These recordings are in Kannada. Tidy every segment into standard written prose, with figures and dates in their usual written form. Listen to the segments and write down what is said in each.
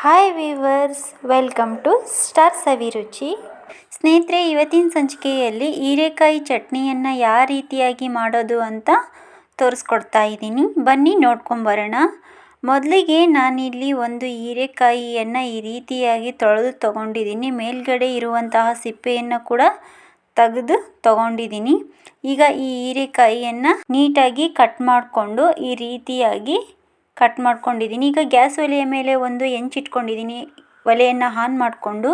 Hi viewers, welcome to star Saviruchi. ಸ್ನೇಹಿತರೆ, ಇವತ್ತಿನ ಸಂಚಿಕೆಯಲ್ಲಿ ಹೀರೆಕಾಯಿ ಚಟ್ನಿಯನ್ನು ಯಾವ ರೀತಿಯಾಗಿ ಮಾಡೋದು ಅಂತ ತೋರಿಸ್ಕೊಡ್ತಾ ಇದ್ದೀನಿ. ಬನ್ನಿ ನೋಡ್ಕೊಂಬರೋಣ. ಮೊದಲಿಗೆ ನಾನಿಲ್ಲಿ ಒಂದು ಹೀರೆಕಾಯಿಯನ್ನು ಈ ರೀತಿಯಾಗಿ ತೊಳೆದು ತೊಗೊಂಡಿದ್ದೀನಿ. ಮೇಲ್ಗಡೆ ಇರುವಂತಹ ಸಿಪ್ಪೆಯನ್ನು ಕೂಡ ತೆಗೆದು ತೊಗೊಂಡಿದ್ದೀನಿ. ಈಗ ಈ ಹೀರೆಕಾಯಿಯನ್ನು ನೀಟಾಗಿ ಕಟ್ ಮಾಡಿಕೊಂಡು ಈ ರೀತಿಯಾಗಿ ಕಟ್ ಮಾಡ್ಕೊಂಡಿದ್ದೀನಿ. ಈಗ ಗ್ಯಾಸ್ ಒಲೆಯ ಮೇಲೆ ಒಂದು ಹೆಂಚಿಟ್ಕೊಂಡಿದ್ದೀನಿ. ಒಲೆಯನ್ನು ಆನ್ ಮಾಡಿಕೊಂಡು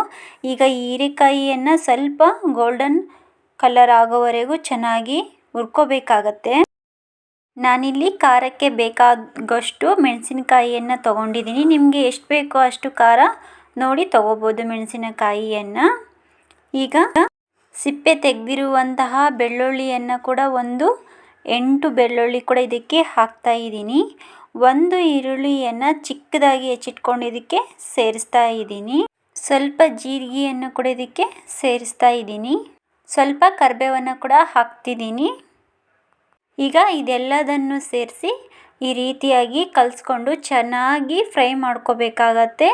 ಈಗ ಈ ಹೀರೆಕಾಯಿಯನ್ನು ಸ್ವಲ್ಪ ಗೋಲ್ಡನ್ ಕಲರ್ ಆಗೋವರೆಗೂ ಚೆನ್ನಾಗಿ ಹುರ್ಕೋಬೇಕಾಗತ್ತೆ. ನಾನಿಲ್ಲಿ ಖಾರಕ್ಕೆ ಬೇಕಾಗಷ್ಟು ಮೆಣಸಿನಕಾಯಿಯನ್ನು ತೊಗೊಂಡಿದ್ದೀನಿ. ನಿಮಗೆ ಎಷ್ಟು ಬೇಕೋ ಅಷ್ಟು ಖಾರ ನೋಡಿ ತೊಗೋಬೋದು ಮೆಣಸಿನಕಾಯಿಯನ್ನು. ಈಗ ಸಿಪ್ಪೆ ತೆಗೆದಿರುವಂತಹ ಬೆಳ್ಳುಳ್ಳಿಯನ್ನು ಕೂಡ ಒಂದು 8 ಬೆಳ್ಳುಳ್ಳಿ ಕೂಡ ಇದಕ್ಕೆ ಹಾಕ್ತಾ ಇದ್ದೀನಿ. ಒಂದು ಈರುಳ್ಳಿಯನ್ನು ಚಿಕ್ಕದಾಗಿ ಹೆಚ್ಚಿಟ್ಕೊಂಡು ಇದಕ್ಕೆ ಸೇರಿಸ್ತಾ ಇದ್ದೀನಿ. ಸ್ವಲ್ಪ ಜೀರಿಗೆಯನ್ನು ಕೂಡ ಇದಕ್ಕೆ ಸೇರಿಸ್ತಾ ಇದ್ದೀನಿ. ಸ್ವಲ್ಪ ಕರಿಬೇವನ್ನು ಕೂಡ ಹಾಕ್ತಿದ್ದೀನಿ. ಈಗ ಇದೆಲ್ಲದನ್ನು ಸೇರಿಸಿ ಈ ರೀತಿಯಾಗಿ ಕಲಿಸ್ಕೊಂಡು ಚೆನ್ನಾಗಿ ಫ್ರೈ ಮಾಡ್ಕೋಬೇಕಾಗತ್ತೆ.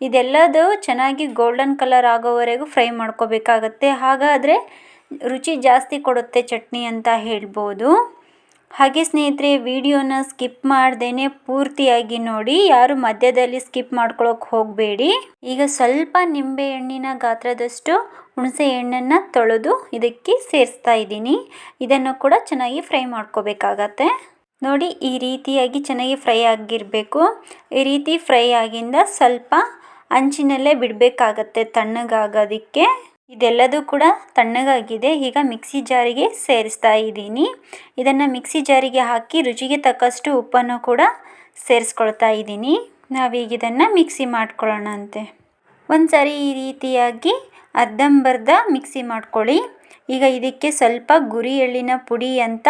ಇದೆಲ್ಲದು ಚೆನ್ನಾಗಿ ಗೋಲ್ಡನ್ ಕಲರ್ ಆಗೋವರೆಗೂ ಫ್ರೈ ಮಾಡ್ಕೋಬೇಕಾಗತ್ತೆ. ಹಾಗಾದರೆ ರುಚಿ ಜಾಸ್ತಿ ಕೊಡುತ್ತೆ ಚಟ್ನಿ ಅಂತ ಹೇಳ್ಬೋದು. ಹಾಗೆ ಸ್ನೇಹಿತರೆ, ವಿಡಿಯೋನ ಸ್ಕಿಪ್ ಮಾಡ್ದೇನೆ ಪೂರ್ತಿಯಾಗಿ ನೋಡಿ. ಯಾರು ಮಧ್ಯದಲ್ಲಿ ಸ್ಕಿಪ್ ಮಾಡ್ಕೊಳ್ಳೋಕೆ ಹೋಗಬೇಡಿ. ಈಗ ಸ್ವಲ್ಪ ನಿಂಬೆ ಹಣ್ಣಿನ ಗಾತ್ರದಷ್ಟು ಹುಣಸೆ ಹಣ್ಣನ್ನು ತೊಳೆದು ಇದಕ್ಕೆ ಸೇರಿಸ್ತಾ ಇದ್ದೀನಿ. ಇದನ್ನು ಕೂಡ ಚೆನ್ನಾಗಿ ಫ್ರೈ ಮಾಡ್ಕೋಬೇಕಾಗತ್ತೆ. ನೋಡಿ, ಈ ರೀತಿಯಾಗಿ ಚೆನ್ನಾಗಿ ಫ್ರೈ ಆಗಿರಬೇಕು. ಈ ರೀತಿ ಫ್ರೈ ಆಗಿಂದ ಸ್ವಲ್ಪ ಹಂಚಿನಲ್ಲೇ ಬಿಡಬೇಕಾಗತ್ತೆ ತಣ್ಣಗಾಗೋದಕ್ಕೆ. ಇದೆಲ್ಲದೂ ಕೂಡ ತಣ್ಣಗಾಗಿದೆ. ಈಗ ಮಿಕ್ಸಿ ಜಾರಿಗೆ ಸೇರಿಸ್ತಾ ಇದ್ದೀನಿ. ಇದನ್ನು ಮಿಕ್ಸಿ ಜಾರಿಗೆ ಹಾಕಿ ರುಚಿಗೆ ತಕ್ಕಷ್ಟು ಉಪ್ಪನ್ನು ಕೂಡ ಸೇರಿಸ್ಕೊಳ್ತಾ ಇದ್ದೀನಿ. ನಾವೀಗ ಇದನ್ನು ಮಿಕ್ಸಿ ಮಾಡ್ಕೊಳ್ಳೋಣ ಅಂತೆ. ಒಂದು ಸಾರಿ ಈ ರೀತಿಯಾಗಿ ಅರ್ಧಂಬರ್ಧ ಮಿಕ್ಸಿ ಮಾಡ್ಕೊಳ್ಳಿ. ಈಗ ಇದಕ್ಕೆ ಸ್ವಲ್ಪ ಗುರಿ ಎಳ್ಳಿನ ಪುಡಿ ಅಂತ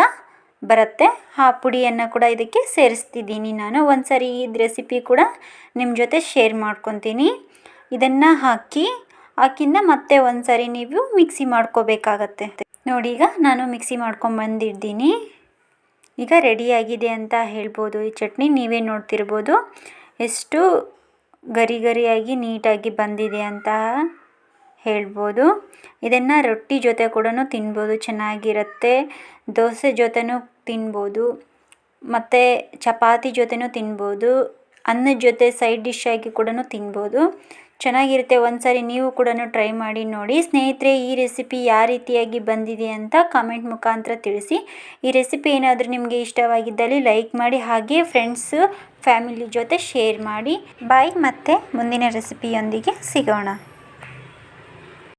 ಬರುತ್ತೆ, ಆ ಪುಡಿಯನ್ನು ಕೂಡ ಇದಕ್ಕೆ ಸೇರಿಸ್ತಿದ್ದೀನಿ ನಾನು. ಒಂದು ಸಾರಿ ಈ ರೆಸಿಪಿ ಕೂಡ ನಿಮ್ಮ ಜೊತೆ ಶೇರ್ ಮಾಡ್ಕೊತೀನಿ. ಇದನ್ನು ಹಾಕಿಂದ ಮತ್ತೆ ಒಂದು ಸಾರಿ ನೀವು ಮಿಕ್ಸಿ ಮಾಡ್ಕೋಬೇಕಾಗತ್ತೆ. ನೋಡಿ, ಈಗ ನಾನು ಮಿಕ್ಸಿ ಮಾಡ್ಕೊಂಬಂದಿದ್ದೀನಿ. ಈಗ ರೆಡಿಯಾಗಿದೆ ಅಂತ ಹೇಳ್ಬೋದು. ಈ ಚಟ್ನಿ ನೀವೇ ನೋಡ್ತಿರ್ಬೋದು ಎಷ್ಟು ಗರಿಯಾಗಿ ನೀಟಾಗಿ ಬಂದಿದೆ ಅಂತ ಹೇಳ್ಬೋದು. ಇದನ್ನು ರೊಟ್ಟಿ ಜೊತೆ ಕೂಡ ತಿನ್ಬೋದು, ಚೆನ್ನಾಗಿರುತ್ತೆ. ದೋಸೆ ಜೊತೆನೂ ತಿನ್ಬೋದು, ಮತ್ತು ಚಪಾತಿ ಜೊತೆನೂ ತಿನ್ಬೋದು, ಅನ್ನದ ಜೊತೆ ಸೈಡ್ ಡಿಶ್ ಆಗಿ ಕೂಡ ತಿನ್ಬೋದು. ಚೆನ್ನಾಗಿರುತ್ತೆ. ಒಂದು ಸಾರಿ ನೀವು ಕೂಡ ಟ್ರೈ ಮಾಡಿ ನೋಡಿ. ಸ್ನೇಹಿತರೆ, ಈ ರೆಸಿಪಿ ಯಾವ ರೀತಿಯಾಗಿ ಬಂದಿದೆ ಅಂತ ಕಾಮೆಂಟ್ ಮುಖಾಂತರ ತಿಳಿಸಿ. ಈ ರೆಸಿಪಿ ಏನಾದರೂ ನಿಮಗೆ ಇಷ್ಟವಾಗಿದ್ದಲ್ಲಿ ಲೈಕ್ ಮಾಡಿ, ಹಾಗೆ ಫ್ರೆಂಡ್ಸು ಫ್ಯಾಮಿಲಿ ಜೊತೆ ಶೇರ್ ಮಾಡಿ. ಬಾಯ್, ಮತ್ತೆ ಮುಂದಿನ ರೆಸಿಪಿಯೊಂದಿಗೆ ಸಿಗೋಣ.